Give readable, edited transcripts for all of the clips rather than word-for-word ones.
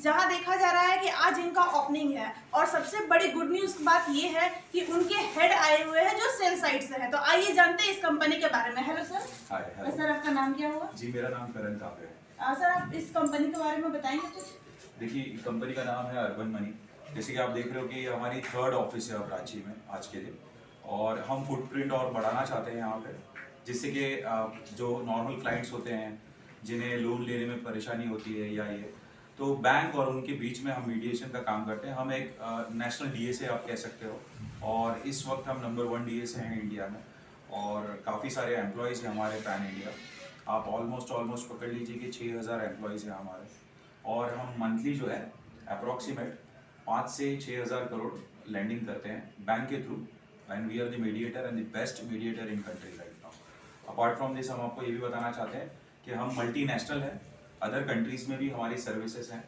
जहां देखा जा रहा है कि आज इनका ओपनिंग है और सबसे बड़ी गुड न्यूज़ की बात ये है कि उनके हेड आए हुए हैं जो सेल साइड से है। तो आइए जानते हैं इस कंपनी के बारे में। Hello sir. Hi hello. Sir आपका नाम क्या हुआ? जी मेरा नाम करण काबरे है। सर आप इस कंपनी के बारे में बताएंगे कुछ? देखिए कंपनी का नाम है अर्बन मनी। जैसे कि आप देख रहे हो कि हमारी 3rd ऑफिस है अब रांची में आज के दिन, और हम फुटप्रिंट और बढ़ाना चाहते हैं यहाँ पे, जिससे कि जो नॉर्मल क्लाइंट्स होते हैं जिन्हें लोन लेने में परेशानी होती है या ये, तो बैंक और उनके बीच में हम मीडिएशन का काम करते हैं। हम एक नेशनल डीएसए आप कह सकते हो, और इस वक्त हम नंबर 1 डीएसए हैं इंडिया में, और काफ़ी सारे एम्प्लॉयज़ हैं हमारे पैन इंडिया। आप ऑलमोस्ट पकड़ लीजिए कि 6000 एम्प्लॉयज़ हैं हमारे, और हम मंथली जो है अप्रॉक्सीमेट 5 से 6000 करोड़ लैंडिंग करते हैं बैंक के through, and we are the mediator and the best mediator in country right now. Apart from this हम आपको ये भी बताना चाहते हैं कि हम मल्टीनेशनल हैं, अदर कंट्रीज़ में भी हमारी सर्विसेज हैं,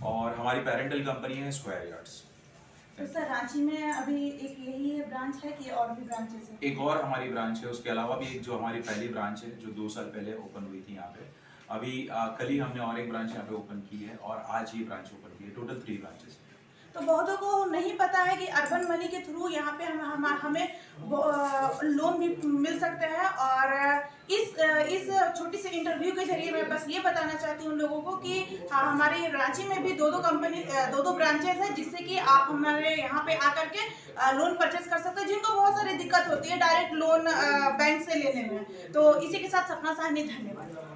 और हमारी पेरेंटल कंपनी है स्क्वायर यार्ड्स। तो सर रांची में अभी एक यही है ब्रांच है कि और भी ब्रांचेस हैं? एक और हमारी ब्रांच है, उसके अलावा भी एक जो हमारी पहली ब्रांच है जो 2 साल पहले ओपन हुई थी यहाँ पे। अभी कल ही हमने और एक ब्रांच यहाँ पे ओपन की है, और आज ये ब्रांच ओपन की है। Total 3 branches. तो बहुतों को नहीं पता है कि अर्बन मनी के थ्रू यहाँ पे हमें लोन भी मिल सकते हैं, और इस छोटी सी इंटरव्यू के जरिए मैं बस ये बताना चाहती हूँ उन लोगों को कि हमारे रांची में भी दो ब्रांचेस हैं, जिससे कि आप हमारे यहाँ पे आकर के लोन परचेस कर सकते हैं, जिनको बहुत सारी दिक्कत होती है डायरेक्ट लोन बैंक से लेने में। तो इसी के साथ सपना साहनी, धन्यवाद।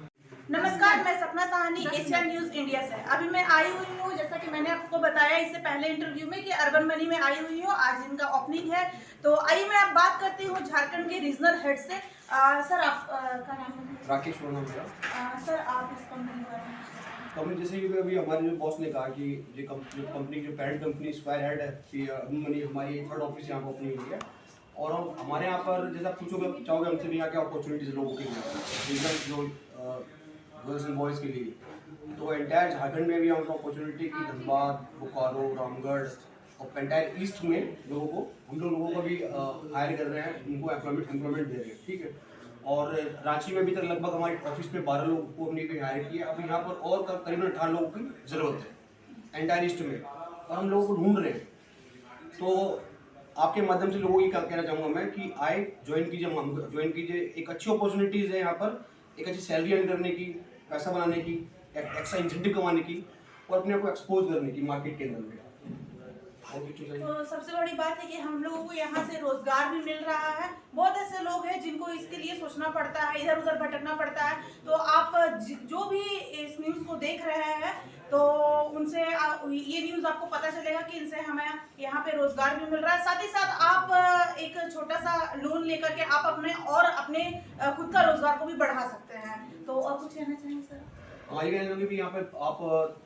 नमस्कार, मैं सपना साहनी, एशियन न्यूज़ इंडिया से। अभी मैं आई हुई हूँ, जैसा कि मैंने आपको बताया इससे पहले इंटरव्यू में, कि अर्बन मनी में आई हुई हूँ। आज इनका ओपनिंग है। तो आइए मैं अब बात करती हूँ झारखंड के रीजनल हेड से। सर आप का नाम है? राकेश वर्मा मेरा। सर आप इस कंपनी के बारे में? कंपनी जैसे कि अभी हमारे जो बॉस ने कहा कि ये कंपनी जो पेरेंट कंपनी स्क्वायर हेड है कि अर्बन मनी हमारी 3rd ऑफिस यहाँ पर ओपनिंग हुई है, और हमारे यहाँ पर जैसा आप पूछोगे चाहोगे हमसे भी यहाँ क्या अपॉर्चुनिटीज लोगों के लिए, जो गर्ल्स एंड बॉयज़ के लिए, तो एंटायर झारखंड में भी हमको अपॉर्चुनिटी की धनबाद, बोकारो, रामगढ़ और एंटायर ईस्ट में लोगों को हम लोगों को भी हायर कर रहे हैं, उनको एम्प्लॉयमेंट दे रहे हैं। ठीक है। और रांची में अभी तक लगभग हमारे ऑफिस में 12 लोगों को हमने भी हायर किया। अब यहाँ पर और करीबन 18 लोगों की ज़रूरत है एंटायर ईस्ट में, और हम लोगों को ढूंढ रहे हैं। तो आपके माध्यम से लोगों को कहना चाहूँगा मैं कि आए ज्वाइन कीजिए। एक अच्छी अपॉर्चुनिटीज़ है यहाँ पर, एक अच्छी सैलरी अर्न करने की, पैसा बनाने की, एक्स्ट्रा इंसेंटिव कमाने की, और अपने आप को एक्सपोज करने की मार्केट के अंदर में। तो सबसे बड़ी बात है कि हम लोगों को यहाँ से रोजगार भी मिल रहा है। बहुत ऐसे लोग हैं जिनको इसके लिए सोचना पड़ता है, इधर उधर भटकना पड़ता है। तो आप जो भी इस न्यूज़ को देख रहे हैं, तो उनसे ये न्यूज़ आपको पता चलेगा कि इनसे हमें यहाँ पे रोजगार भी मिल रहा है। साथ ही साथ आप एक छोटा सा लोन लेकर के आप अपने खुद का रोजगार को भी बढ़ा सकते हैं। तो और कुछ कहना चाहेंगे सर? हाँ, ये कहना चाहूँगी भी यहाँ पे आप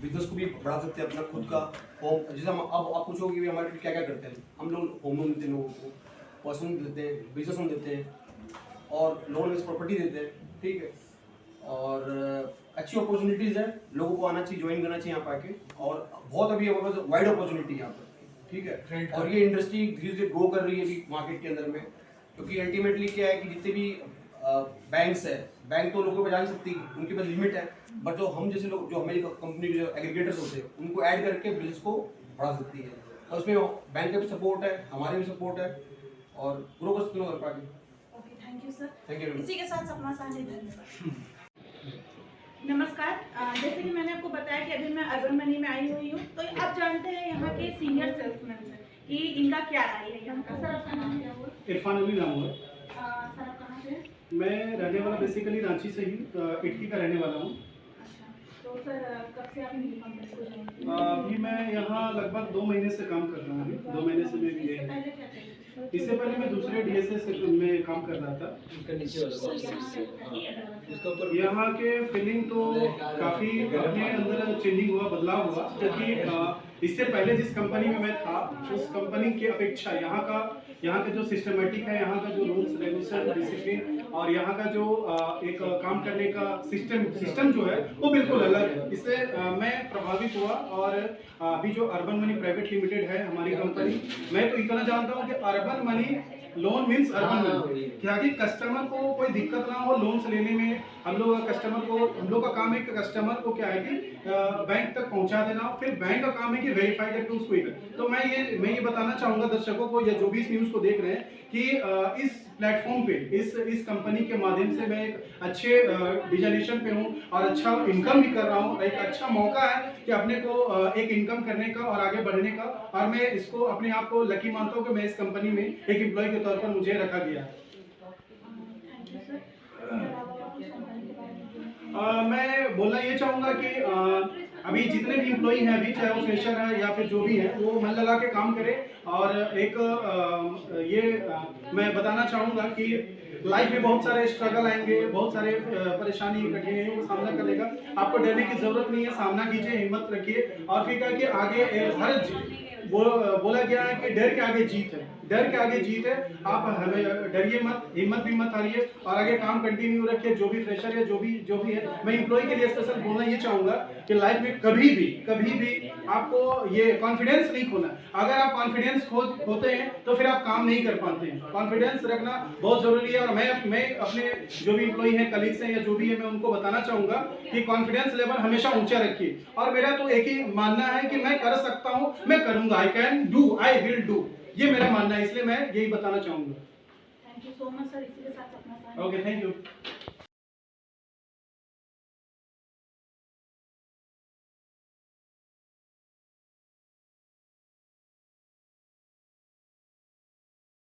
बिजनेस को भी बढ़ा सकते हैं अपना खुद का होम। जैसे हम अब आप पूछोगे कि हमारे क्या क्या करते हैं, हम लोग होम लोन देते हैं लोगों को, पर्सनल लोन देते हैं, बिजनेस लोन देते हैं, और लोन विद प्रॉपर्टी देते हैं। ठीक है। और अच्छी अपॉर्चुनिटीज़ है, लोगों को आना चाहिए, ज्वाइन करना चाहिए यहाँ पर आके, और बहुत अभी हमारे पास वाइड अपॉर्चुनिटी यहाँ पर। ठीक है। और ये इंडस्ट्री धीरे धीरे ग्रो कर रही है अभी मार्केट के अंदर में, क्योंकि अल्टीमेटली क्या है कि जितने भी बैंक्स है, बैंक तो लोगों को बजा नहीं सकती, उनके पास लिमिट है, बट जो हम जैसे लोग, जो हमारी कंपनी के जो एग्रीगेटर्स होते हैं, उनको ऐड करके बिजनेस को बढ़ा सकती है। और उसमें बैंक का भी सपोर्ट है, हमारे भी सपोर्ट है, और ग्रो कर सकते हैं party. Okay, thank you sir. Thank you. इसी के साथ सपना साहनी, धन्यवाद। नमस्कार, जैसे कि मैंने आपको बताया कि अभी मैं अर्बन मनी में आई हुई हूँ। तो आप जानते हैं यहाँ के सीनियर सेल्समैन से कि इनका क्या राय है यहाँ का। सर आपका नाम क्या हुआ? इरफान अली नाम हुआ। सर आप कहाँ से हैं? मैं रहने वाला बेसिकली रांची से ही, इटकी का रहने वाला हूँ। अच्छा, तो सर कब से आपने कंपनी को ज्वाइन किया? अभी मैं यहाँ लगभग 2 महीने से काम कर रहा हूँ। 2 महीने से मैं भी इससे पहले क्या थे? इससे पहले मैं दूसरे डीएसए सेक्टर में काम कर रहा था। यहाँ के फीलिंग तो काफ़ी अपने अंदर चेंजिंग हुआ, बदलाव हुआ, क्योंकि इससे पहले जिस कंपनी में मैं था उस कंपनी की अपेक्षा यहाँ का जो सिस्टमेटिक है, यहाँ का जो रूल्स रेगुलेशन डिसिप्लिन, और यहाँ का जो एक काम करने का सिस्टम जो है वो बिल्कुल अलग है। इससे मैं प्रभावित हुआ, और अभी जो अर्बन मनी प्राइवेट लिमिटेड है हमारी कंपनी, मैं तो इतना जानता हूँ कि urban money loan means urban money, ताकि कस्टमर को कोई दिक्कत ना हो लोन से लेने में। हम लोग का काम है कि कस्टमर को क्या है कि बैंक तक पहुंचा देना, फिर बैंक का काम है कि वेरीफाई करके उसको ही कर। तो मैं ये बताना चाहूँगा दर्शकों को या जो भी इस न्यूज़ को देख रहे हैं कि इस प्लेटफॉर्म पे इस कंपनी के माध्यम से मैं एक अच्छे डिजाइनेशन पे हूँ और अच्छा इनकम भी कर रहा हूँ। एक अच्छा मौका है कि अपने को एक इनकम करने का और आगे बढ़ने का, और मैं इसको अपने आप को लकी मानता हूँ कि मैं इस कंपनी में एक एम्प्लॉय के तौर पर मुझे रखा गया है। Thank you sir. इसके अलावा और कुछ कंपनी के बारे में बोलना है? मैं बोलना ये चाहूँगा कि अभी जितने भी एम्प्लॉई हैं अभी, चाहे वो फ्रेशर है या फिर जो भी है, वो मन लगा के काम करे। और एक मैं बताना चाहूँगा कि लाइफ में बहुत सारे स्ट्रगल आएंगे, बहुत सारे परेशानी कठिनाइयों का सामना करेगा। आपको डरने की जरूरत नहीं है, सामना कीजिए, हिम्मत रखिए। और फिर क्या कि आगे बोला गया है कि डर के आगे जीत है, डर के आगे जीत है। आप हमें डरिए मत, हिम्मत भी मत हारिए और आगे काम कंटिन्यू रखिए। जो भी फ्रेशर है, जो भी है, मैं एम्प्लॉय के लिए स्पेशल बोलना ये चाहूँगा कि लाइफ में कभी भी आपको ये कॉन्फिडेंस नहीं खोना। अगर आप कॉन्फिडेंस खोते हैं तो फिर आप काम नहीं कर पाते हैं। कॉन्फिडेंस रखना बहुत जरूरी है। और मैं अपने जो भी एम्प्लॉय हैं, कलीग्स हैं या जो भी है, मैं उनको बताना चाहूँगा कि कॉन्फिडेंस लेवल हमेशा ऊंचा रखिए। और मेरा तो एक ही मानना है कि मैं कर सकता हूँ, मैं करूँगा, I can do, I will do, ये मेरा मानना है। इसलिए मैं यही बताना चाहूँगा। Thank you so much sir. इसी के साथ अपना ओके, थैंक यू।